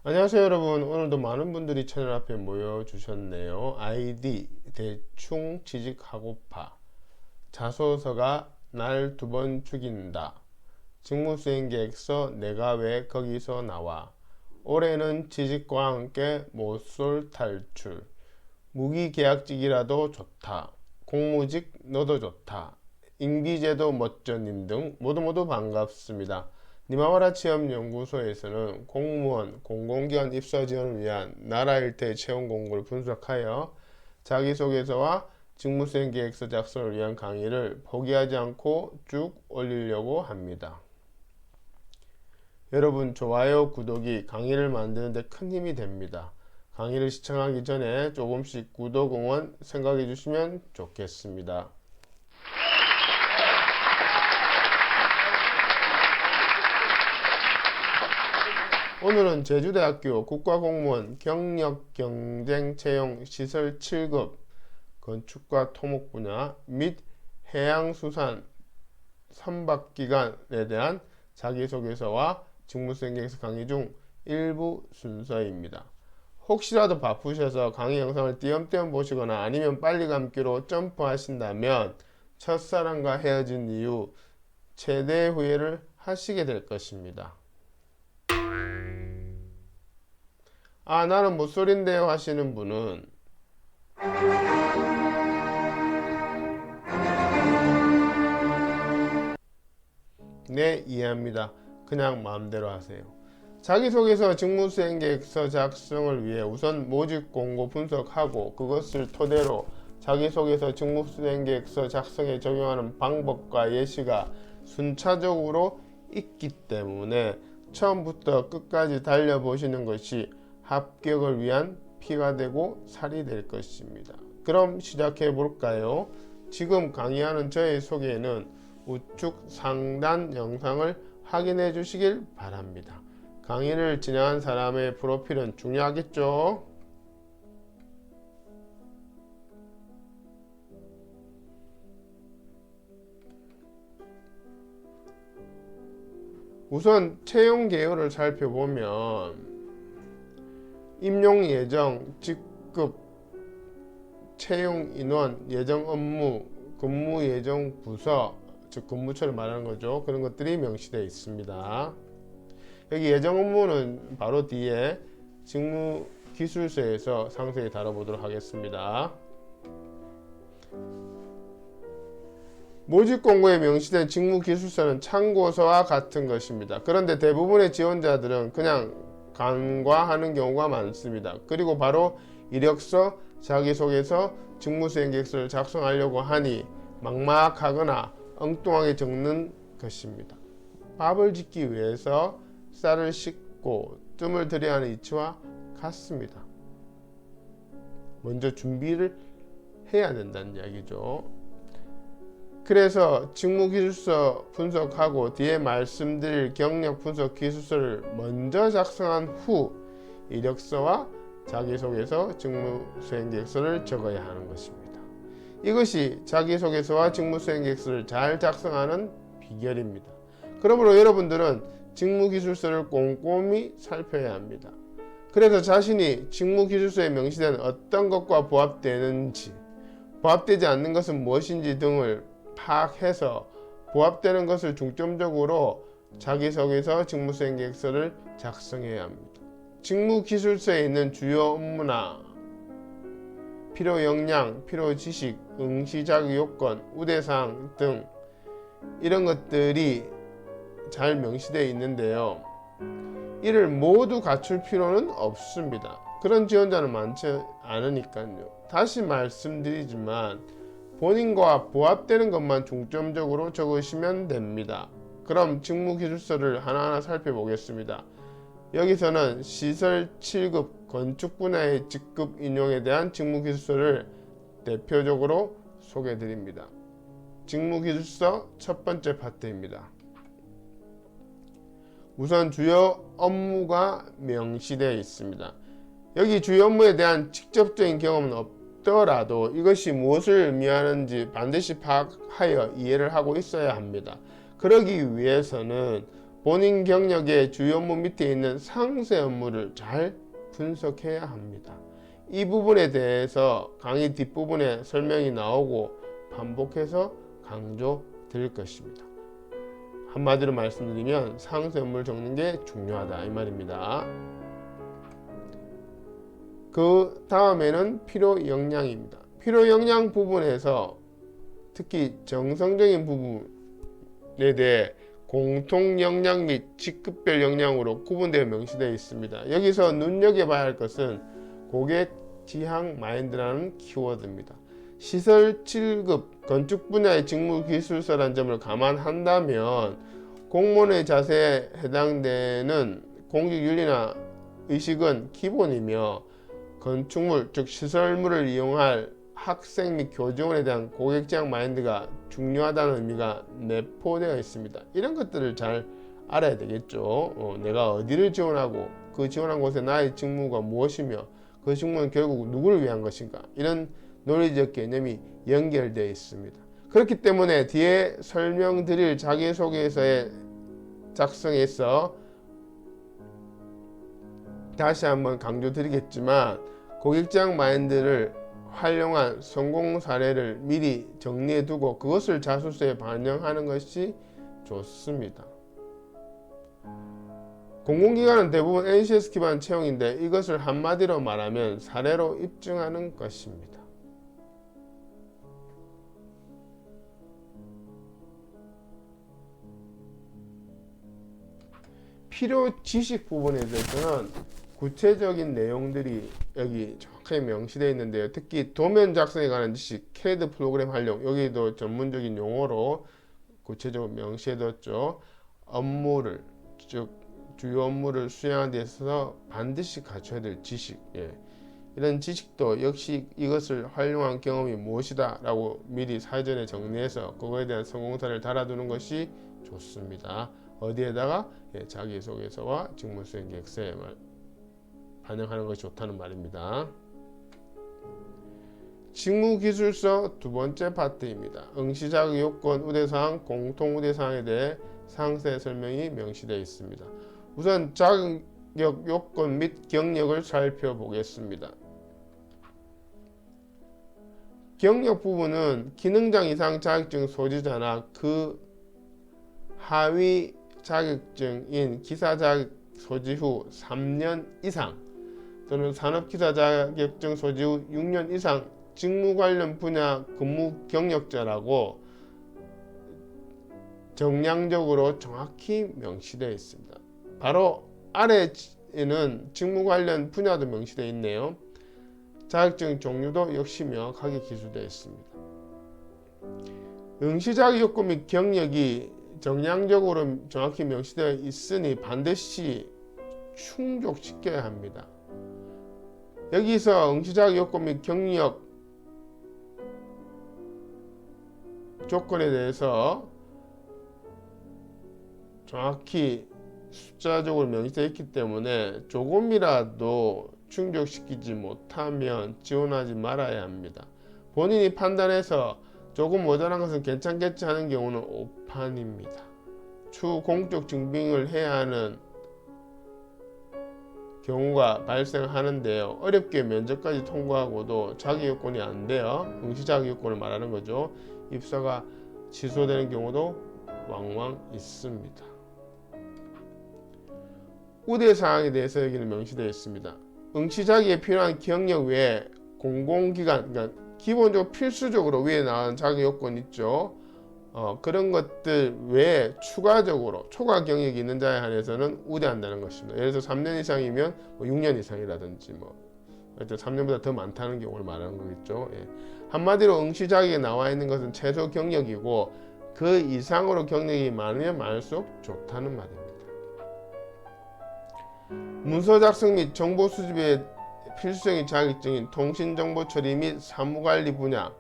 안녕하세요 여러분. 오늘도 많은 분들이 채널 앞에 모여 주셨네요. 아이디 대충 취직하고파, 자소서가 날 2번 죽인다, 직무수행계획서 내가 왜 거기서 나와, 올해는 취직과 함께 못쏠 탈출, 무기계약직이라도 좋다, 공무직 너도 좋다, 임기제도 멋져님 등 모두 반갑습니다. 니마와라 취업연구소에서는 공무원, 공공기관 입사 지원을 위한 나라 일대 채용 공고를 분석하여 자기소개서와 직무수행 계획서 작성을 위한 강의를 포기하지 않고 쭉 올리려고 합니다. 여러분 좋아요, 구독이 강의를 만드는 데 큰 힘이 됩니다. 강의를 시청하기 전에 조금씩 구독, 응원 생각해 주시면 좋겠습니다. 오늘은 제주대학교 국가공무원 경력경쟁채용 시설 7급 건축과 토목 분야 및 해양수산 선박기관에 대한 자기소개서와 직무수행계획서 강의 중 일부 순서입니다. 혹시라도 바쁘셔서 강의 영상을 띄엄띄엄 보시거나 아니면 빨리 감기로 점프하신다면 첫사랑과 헤어진 이후 최대 후회를 하시게 될 것입니다. 나는 못소린데요 하시는 분은 네, 이해합니다. 그냥 마음대로 하세요. 자기소개서 직무수행계획서 작성을 위해 우선 모집공고 분석하고 그것을 토대로 자기소개서 직무수행계획서 작성에 적용하는 방법과 예시가 순차적으로 있기 때문에 처음부터 끝까지 달려보시는 것이 합격을 위한 피가 되고 살이 될 것입니다. 그럼 시작해 볼까요? 지금 강의하는 저의 소개에는 우측 상단 영상을 확인해 주시길 바랍니다. 강의를 진행한 사람의 프로필은 중요하겠죠? 우선 채용 개요를 살펴보면 임용 예정, 직급, 채용 인원, 예정 업무, 근무 예정 부서, 즉 근무처를 말하는 거죠. 그런 것들이 명시되어 있습니다. 여기 예정 업무는 바로 뒤에 직무기술서에서 상세히 다뤄보도록 하겠습니다. 모집 공고에 명시된 직무기술서는 참고서와 같은 것입니다. 그런데 대부분의 지원자들은 그냥 간과하는 경우가 많습니다. 그리고 바로 이력서, 자기소개서, 직무수행계획서를 작성하려고 하니 막막하거나 엉뚱하게 적는 것입니다. 밥을 짓기 위해서 쌀을 씻고 뜸을 들여야 하는 이치와 같습니다. 먼저 준비를 해야 된다는 이야기죠. 그래서 직무기술서 분석하고 뒤에 말씀드릴 경력 분석 기술서를 먼저 작성한 후 이력서와 자기소개서, 직무수행계획서를 적어야 하는 것입니다. 이것이 자기소개서와 직무수행계획서를 잘 작성하는 비결입니다. 그러므로 여러분들은 직무기술서를 꼼꼼히 살펴야 합니다. 그래서 자신이 직무기술서에 명시된 어떤 것과 부합되는지, 부합되지 않는 것은 무엇인지 등을 파악해서 부합되는 것을 중점적으로 자기소개서, 직무수행계획서를 작성해야 합니다. 직무기술서에 있는 주요 업무나 필요 역량, 필요 지식, 응시자격 요건, 우대사항 등 이런 것들이 잘 명시되어 있는데요. 이를 모두 갖출 필요는 없습니다. 그런 지원자는 많지 않으니까요. 다시 말씀드리지만 본인과 부합되는 것만 중점적으로 적으시면 됩니다. 그럼 직무기술서를 하나하나 살펴보겠습니다. 여기서는 시설 7급 건축 분야의 직급 인용에 대한 직무기술서를 대표적으로 소개해 드립니다. 직무기술서 첫 번째 파트입니다. 우선 주요 업무가 명시되어 있습니다. 여기 주요 업무에 대한 직접적인 경험은 없더라도 이것이 무엇을 의미하는지 반드시 파악하여 이해를 하고 있어야 합니다. 그러기 위해서는 본인 경력의 주요 업무 밑에 있는 상세 업무를 잘 분석해야 합니다. 이 부분에 대해서 강의 뒷부분에 설명이 나오고 반복해서 강조드릴 것입니다. 한마디로 말씀드리면 상세 업무를 적는 게 중요하다 이 말입니다. 그 다음에는 필요 역량입니다. 필요 역량 부분에서 특히 정성적인 부분에 대해 공통 역량 및 직급별 역량으로 구분되어 명시되어 있습니다. 여기서 눈여겨봐야 할 것은 고객 지향 마인드라는 키워드입니다. 시설 7급 건축 분야의 직무 기술사라는 점을 감안한다면 공무원의 자세에 해당되는 공직 윤리나 의식은 기본이며 건축물 즉 시설물을 이용할 학생 및 교직원에 대한 고객 지향 마인드가 중요하다는 의미가 내포되어 있습니다. 이런 것들을 잘 알아야 되겠죠. 내가 어디를 지원하고 그 지원한 곳에 나의 직무가 무엇이며 그 직무는 결국 누구를 위한 것인가, 이런 논리적 개념이 연결되어 있습니다. 그렇기 때문에 뒤에 설명드릴 자기소개서에 작성해서 다시 한번 강조드리겠지만 고객지향 마인드를 활용한 성공 사례를 미리 정리해두고 그것을 자소서에 반영하는 것이 좋습니다. 공공기관은 대부분 NCS 기반 채용인데 이것을 한마디로 말하면 사례로 입증하는 것입니다. 필요 지식 부분에 대해서는 구체적인 내용들이 여기 정확하게 명시되어 있는데요. 특히 도면 작성에 관한 지식, CAD 프로그램 활용, 여기도 전문적인 용어로 구체적으로 명시해뒀죠. 업무를, 즉 주요 업무를 수행하는 데 있어서 반드시 갖춰야 될 지식, 이런 지식도 역시 이것을 활용한 경험이 무엇이다 라고 미리 사전에 정리해서 그거에 대한 성공사를 달아두는 것이 좋습니다. 어디에다가? 자기소개서와 직무수행 계획서에 반영하는 것이 좋다는 말입니다. 직무기술서 두 번째 파트입니다. 응시자격 요건, 우대사항, 공통우대사항에 대해 상세 설명이 명시되어 있습니다. 우선 자격 요건 및 경력을 살펴보겠습니다. 경력 부분은 기능장 이상 자격증 소지자나 그 하위 자격증인 기사 자격 소지 후 3년 이상 또는 산업기사 자격증 소지 후 6년 이상 직무 관련 분야 근무 경력자라고 정량적으로 정확히 명시되어 있습니다. 바로 아래에는 직무 관련 분야도 명시되어 있네요. 자격증 종류도 역시 명확하게 기술되어 있습니다. 응시자격 요건 및 경력이 정량적으로 정확히 명시되어 있으니 반드시 충족시켜야 합니다. 여기서 응시자격 요건 및 경력 조건에 대해서 정확히 숫자적으로 명시되어 있기 때문에 조금이라도 충족시키지 못하면 지원하지 말아야 합니다. 본인이 판단해서 조금 모자란 것은 괜찮겠지 하는 경우는 오판입니다. 추후 공적 증빙을 해야 하는 경우가 발생하는데요. 어렵게 면접까지 통과하고도 자격 요건이 안 돼요. 응시 자격 요건을 말하는 거죠. 입사가 취소되는 경우도 왕왕 있습니다. 우대사항에 대해서 여기는 명시되어 있습니다. 응시 자격에 필요한 경력 외에 공공기관, 그러니까 기본적으로 필수적으로 위에 나온 자격 요건 있죠. 그런 것들 외에 추가적으로 초과 경력이 있는 자에 한해서는 우대한다는 것입니다. 예를 들어서 3년 이상이면 6년 이상이라든지 3년보다 더 많다는 경우를 말하는 거겠죠. 한마디로 응시 자격에 나와 있는 것은 최소 경력이고 그 이상으로 경력이 많으면 많을수록 좋다는 말입니다. 문서 작성 및 정보 수집에 필수적인 자격증인 통신정보 처리 및 사무관리 분야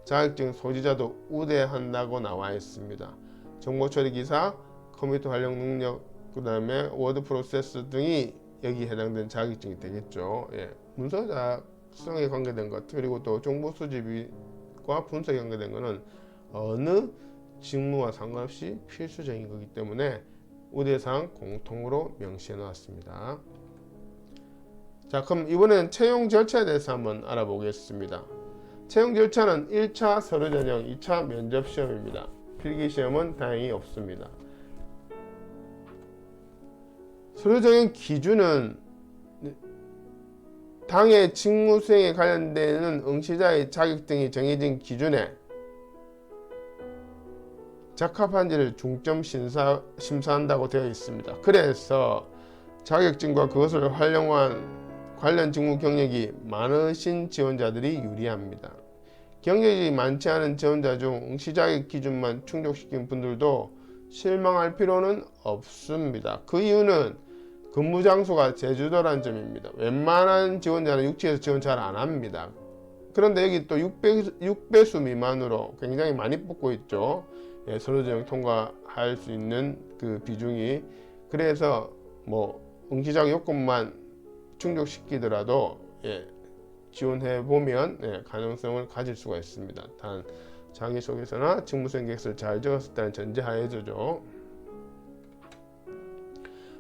자격증 소지자도 우대한다고 나와 있습니다. 정보 처리 기사, 컴퓨터 활용 능력, 그 다음에 워드 프로세스 등이 여기 해당되는 자격증이 되겠죠. 문서 작성에 관계된 것, 그리고 또 정보 수집과 분석에 관계된 것은 어느 직무와 상관없이 필수적인 거기 때문에 우대사항 공통으로 명시해 놓았습니다. 자, 그럼 이번에는 채용 절차에 대해서 한번 알아보겠습니다. 채용 절차는 1차 서류 전형, 2차 면접 시험입니다. 필기 시험은 다행히 없습니다. 서류 전형 기준은 당의 직무 수행에 관련되는 응시자의 자격 등이 정해진 기준에 적합한지를 중점 심사한다고 되어 있습니다. 그래서 자격증과 그것을 활용한 관련 직무 경력이 많으신 지원자들이 유리합니다. 경력이 많지 않은 지원자 중 응시 자격 기준만 충족시킨 분들도 실망할 필요는 없습니다. 그 이유는 근무 장소가 제주도라는 점입니다. 웬만한 지원자는 육지에서 지원 잘 안 합니다. 그런데 여기 또 6배수 미만으로 굉장히 많이 뽑고 있죠. 예, 서류 전형 통과할 수 있는 그 비중이. 그래서 뭐 응시자격 요건만 충족시키더라도 지원해 보면 가능성을 가질 수가 있습니다. 단 자기소개서나 직무수행 계획서를 잘 적었다는 전제하에죠.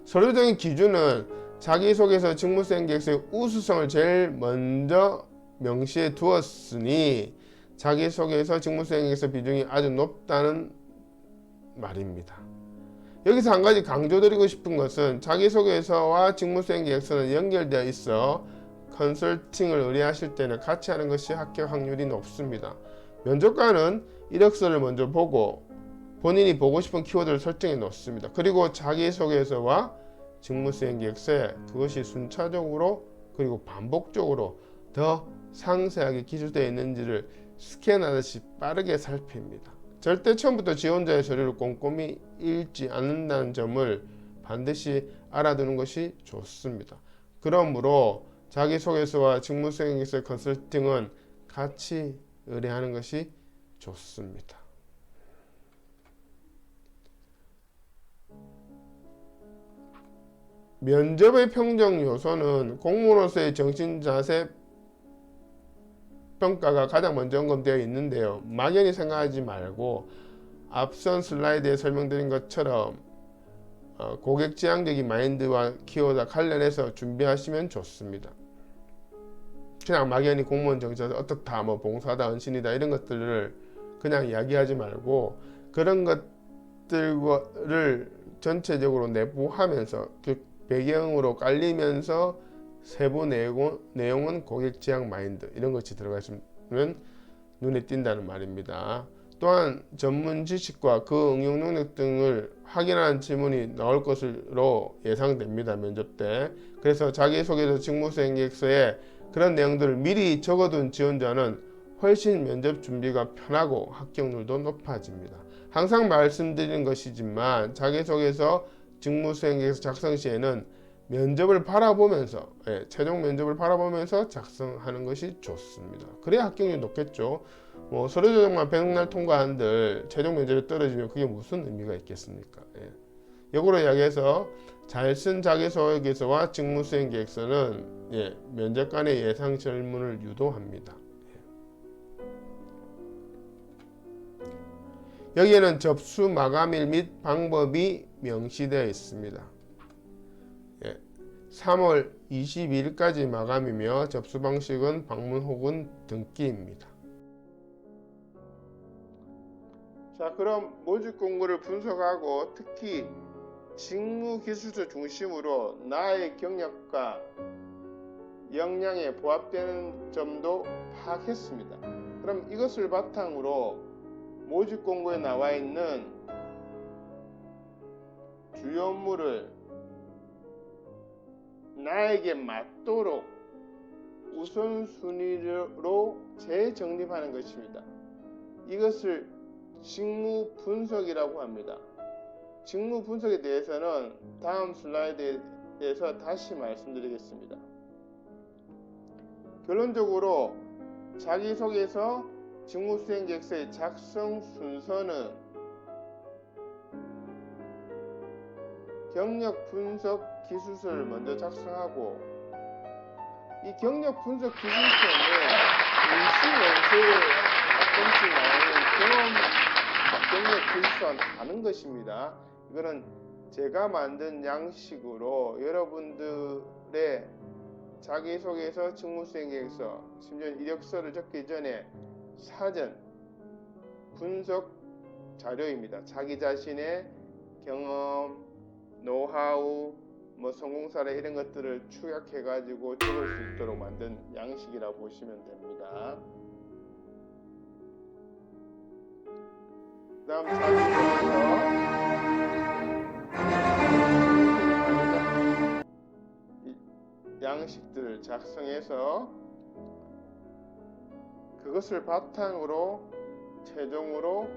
서류적인 기준은 자기소개서 직무수행 계획서의 우수성을 제일 먼저 명시해 두었으니 자기소개서 직무수행 계획서 비중이 아주 높다는 말입니다. 여기서 한 가지 강조드리고 싶은 것은 자기소개서와 직무수행 계획서는 연결되어 있어 컨설팅을 의뢰하실 때는 같이 하는 것이 합격 확률이 높습니다. 면접관은 이력서를 먼저 보고 본인이 보고 싶은 키워드를 설정해 놓습니다. 그리고 자기소개서와 직무수행 계획서에 그것이 순차적으로 그리고 반복적으로 더 상세하게 기술되어 있는지를 스캔하듯이 빠르게 살핍니다. 절대 처음부터 지원자의 서류를 꼼꼼히 읽지 않는다는 점을 반드시 알아두는 것이 좋습니다. 그러므로 자기소개서와 직무수행 계획서 컨설팅은 같이 의뢰하는 것이 좋습니다. 면접의 평정 요소는 공무원으로서의 정신 자세 평가가 가장 먼저 언급되어 있는데요. 막연히 생각하지 말고 앞선 슬라이드에 설명드린 것처럼 고객 지향적인 마인드와 키워드와 관련해서 준비하시면 좋습니다. 그냥 막연히 공무원 정치에서 어떻다, 뭐 봉사다, 헌신이다 이런 것들을 그냥 이야기하지 말고 그런 것들을 전체적으로 내부하면서 그 배경으로 깔리면서 세부 내용은 고객 지향 마인드 이런 것이 들어가 있으면 눈에 띈다는 말입니다. 또한 전문 지식과 그 응용 능력 등을 확인하는 질문이 나올 것으로 예상됩니다. 면접 때. 그래서 자기소개서 직무수행 계획서에 그런 내용들을 미리 적어둔 지원자는 훨씬 면접 준비가 편하고 합격률도 높아집니다. 항상 말씀드리는 것이지만 자기소개서 직무수행 계획서 작성 시에는 면접을 바라보면서 최종 면접을 바라보면서 작성하는 것이 좋습니다. 그래야 합격률이 높겠죠. 뭐 서류 전형만 100날 통과한들 최종 면접에 떨어지면 그게 무슨 의미가 있겠습니까? 역으로 이야기해서 잘 쓴 자기소개서와 직무수행 계획서는 면접관의 예상 질문을 유도합니다. 여기에는 접수 마감일 및 방법이 명시되어 있습니다. 3월 22일까지 마감이며 접수 방식은 방문 혹은 등기입니다. 자, 그럼 모집 공고를 분석하고 특히 직무 기술서 중심으로 나의 경력과 역량에 부합되는 점도 파악했습니다. 그럼 이것을 바탕으로 모집 공고에 나와 있는 주요 업무를 나에게 맞도록 우선순위로 재정립하는 것입니다. 이것을 직무 분석이라고 합니다. 직무 분석에 대해서는 다음 슬라이드에서 다시 말씀드리겠습니다. 결론적으로 자기소개서 직무수행 계획서의 작성 순서는 경력 분석 기술서를 먼저 작성하고 이 경력 분석 기술서는 응시 원서에 가끔씩 나오는 경력 기술서와는 다른 것입니다. 이거는 제가 만든 양식으로 여러분들의 자기소개서, 직무수행계획서, 심지어 이력서를 적기 전에 사전 분석 자료입니다. 자기 자신의 경험, 노하우, 성공 사례 이런 것들을 축약해 가지고 적을 수 있도록 만든 양식이라고 보시면 됩니다. 다음 자기소개서 양식들을 작성해서 그것을 바탕으로 최종으로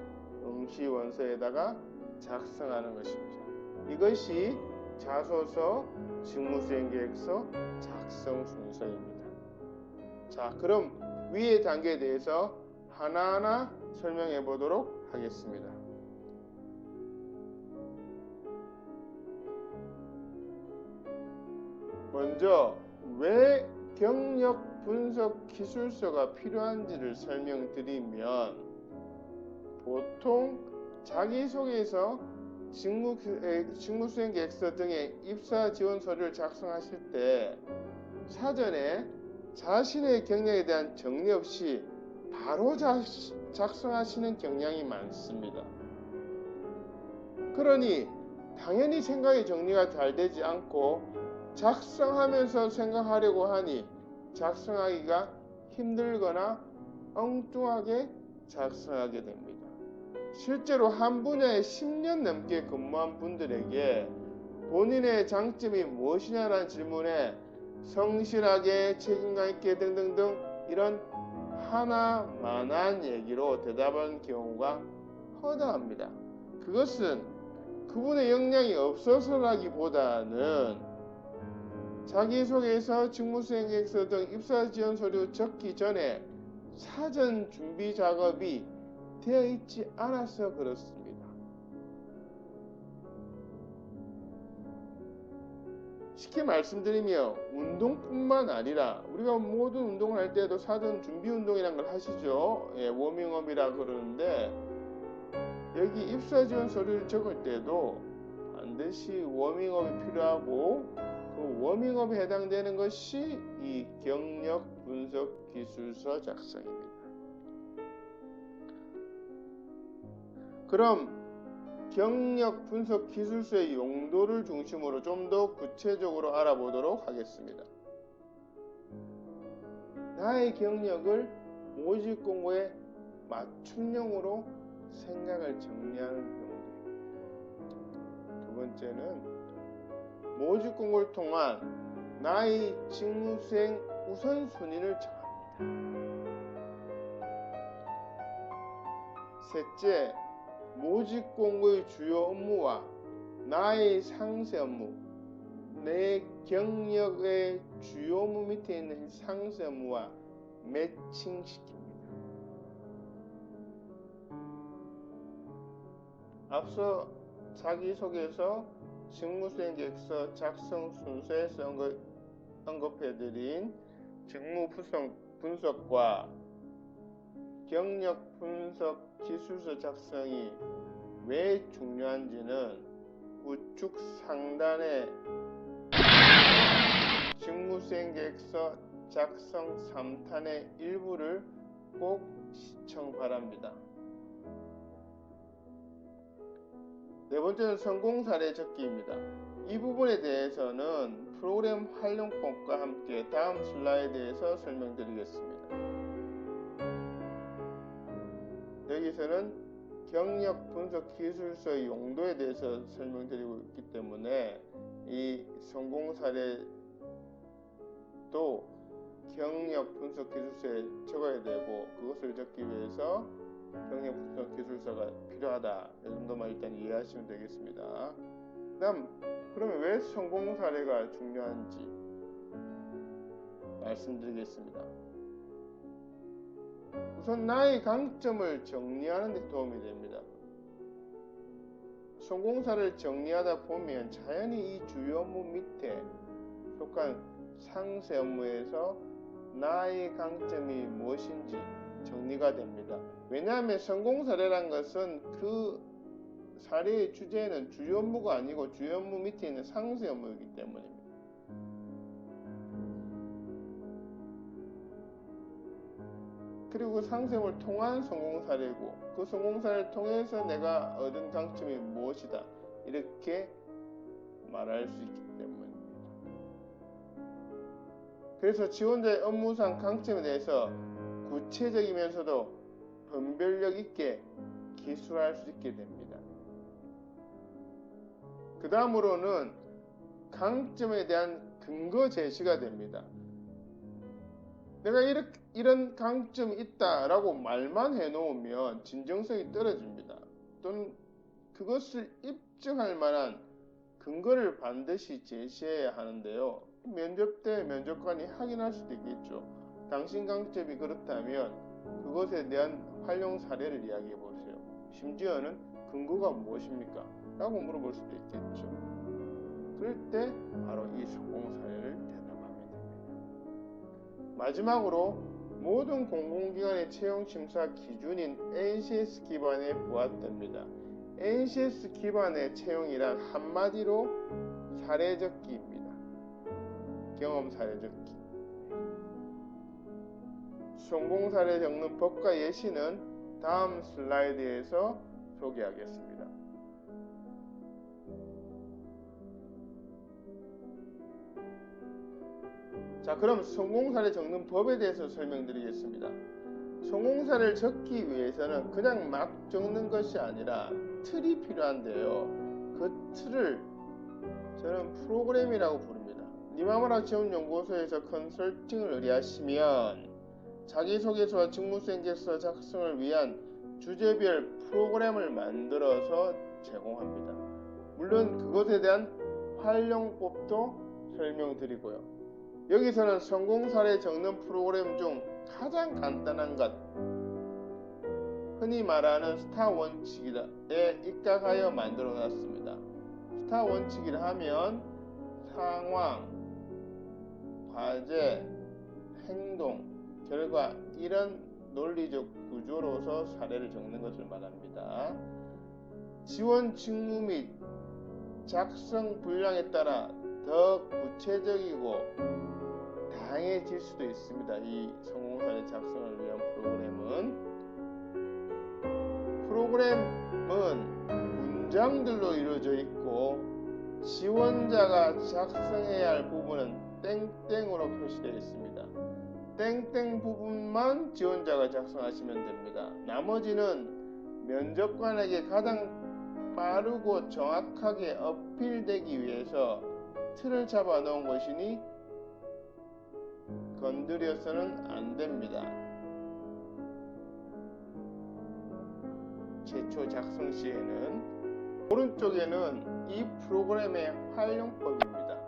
응시원서에다가 작성하는 것입니다. 이것이 자소서, 직무수행계획서 작성 순서입니다. 자, 그럼 위의 단계에 대해서 하나하나 설명해 보도록 하겠습니다. 먼저 왜 경력 분석 기술서가 필요한지를 설명드리면, 보통 자기소개서, 직무수행계획서 등의 입사 지원 서류를 작성하실 때 사전에 자신의 경력에 대한 정리 없이 바로 작성하시는 경향이 많습니다. 그러니 당연히 생각이 정리가 잘 되지 않고 작성하면서 생각하려고 하니 작성하기가 힘들거나 엉뚱하게 작성하게 됩니다. 실제로 한 분야에 10년 넘게 근무한 분들에게 본인의 장점이 무엇이냐라는 질문에 성실하게, 책임감 있게 등등등 이런 하나만한 얘기로 대답한 경우가 허다합니다. 그것은 그분의 역량이 없어서라기보다는 자기소개서, 직무수행계획서 등 입사지원 서류 적기 전에 사전 준비 작업이 되어 있지 않아서 그렇습니다. 쉽게 말씀드리면 운동뿐만 아니라 우리가 모든 운동을 할 때도 사전 준비 운동이라는 걸 하시죠. 워밍업이라 그러는데, 여기 입사지원 서류를 적을 때도 반드시 워밍업이 필요하고, 그 워밍업에 해당되는 것이 이 경력 분석 기술서 작성입니다. 그럼 경력 분석 기술서의 용도를 중심으로 좀 더 구체적으로 알아보도록 하겠습니다. 나의 경력을 모집 공고에 맞춤형으로 생각을 정리하는 용도입니다. 두 번째는 모집 공고를 통한 나의 직무수행 우선순위를 정합니다. 셋째, 모집 공고의 주요 업무와 나의 상세 업무, 내 경력의 주요 업무 밑에 있는 상세 업무와 매칭시킵니다. 앞서 자기소개서, 직무수행계획서 작성 순서에서 언급해드린 직무 분석과 경력 분석 기술서 작성이 왜 중요한지는 우측 상단의 직무수행계획서 작성 3탄의 일부를 꼭 시청 바랍니다. 네 번째는 성공 사례 적기입니다. 이 부분에 대해서는 프로그램 활용법과 함께 다음 슬라이드에서 설명드리겠습니다. 여기서는 경력 분석 기술서의 용도에 대해서 설명드리고 있기 때문에 이 성공 사례도 경력 분석 기술서에 적어야 되고, 그것을 적기 위해서 경력 분석 기술서가 필요하다, 이 정도만 일단 이해하시면 되겠습니다. 그러면 왜 성공 사례가 중요한지 말씀드리겠습니다. 우선 나의 강점을 정리하는 데 도움이 됩니다. 성공 사례를 정리하다 보면 자연히 이 주요 업무 밑에 속한 상세 업무에서 나의 강점이 무엇인지 정리가 됩니다. 왜냐하면 성공 사례란 것은 그 사례의 주제는 주요 업무가 아니고 주요 업무 밑에 있는 상세 업무이기 때문입니다. 그리고 그 상세업을 통한 성공 사례고 그 성공 사례를 통해서 내가 얻은 강점이 무엇이다 이렇게 말할 수 있기 때문입니다. 그래서 지원자의 업무상 강점에 대해서 구체적이면서도 분별력 있게 기술할 수 있게 됩니다. 그 다음으로는 강점에 대한 근거 제시가 됩니다. 내가 이런 강점이 있다라고 말만 해놓으면 진정성이 떨어집니다. 또는 그것을 입증할 만한 근거를 반드시 제시해야 하는데요. 면접 때 면접관이 확인할 수도 있겠죠. 당신 강점이 그렇다면 그것에 대한 활용 사례를 이야기해 보세요. 심지어는 근거가 무엇입니까? 라고 물어볼 수도 있겠죠. 그럴 때 바로 이 성공 사례를 대답하면 됩니다. 마지막으로 모든 공공기관의 채용 심사 기준인 NCS 기반에 부합됩니다. NCS 기반의 채용이란 한마디로 사례 적기입니다. 경험 사례 적기. 성공 사례 적는 법과 예시는 다음 슬라이드에서 소개하겠습니다. 자, 그럼 성공 사례 적는 법에 대해서 설명드리겠습니다. 성공 사례를 적기 위해서는 그냥 막 적는 것이 아니라 틀이 필요한데요. 그 틀을 저는 프로그램이라고 부릅니다. 니마무라 지원연구소에서 컨설팅을 의뢰하시면 자기소개서와 직무수행계획서 작성을 위한 주제별 프로그램을 만들어서 제공합니다. 물론 그것에 대한 활용법도 설명드리고요. 여기서는 성공 사례 적는 프로그램 중 가장 간단한 것, 흔히 말하는 스타 원칙에 입각하여 만들어 놨습니다. 스타 원칙이라 하면 상황, 과제, 행동, 결과 이런 논리적 구조로서 사례를 적는 것을 말합니다. 지원 직무 및 작성 분량에 따라 더 구체적이고 다양해질 수도 있습니다. 이 성공 사례 작성을 위한 프로그램은 문장들로 이루어져 있고 지원자가 작성해야 할 부분은 땡땡으로 표시되어 있습니다. 땡땡 부분만 지원자가 작성하시면 됩니다. 나머지는 면접관에게 가장 빠르고 정확하게 어필되기 위해서 틀을 잡아 놓은 것이니 건드려서는 안 됩니다. 최초 작성 시에는 오른쪽에는 이 프로그램의 활용법입니다.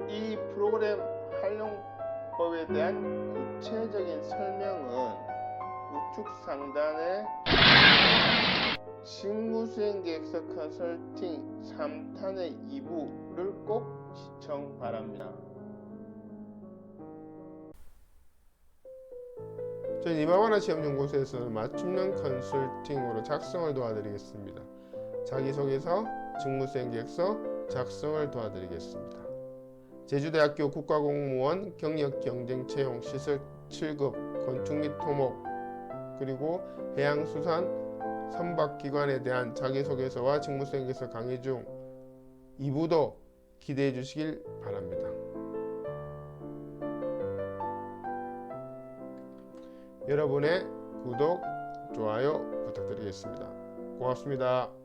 이 프로그램 활용법에 대한 구체적인 설명은 우측 상단에 직무수행계획서 컨설팅 3탄의 2부를 꼭 시청 바랍니다. 저희 니마무라 지원연구소에서는 맞춤형 컨설팅으로 작성을 도와드리겠습니다. 자기소개서, 직무수행계획서 작성을 도와드리겠습니다. 제주대학교 국가공무원 경력경쟁채용 시설 7급 건축 및 토목 그리고 해양수산 선박기관에 대한 자기소개서와 직무수행계획서 강의 중 2부도 기대해 주시길 바랍니다. 여러분의 구독, 좋아요 부탁드리겠습니다. 고맙습니다.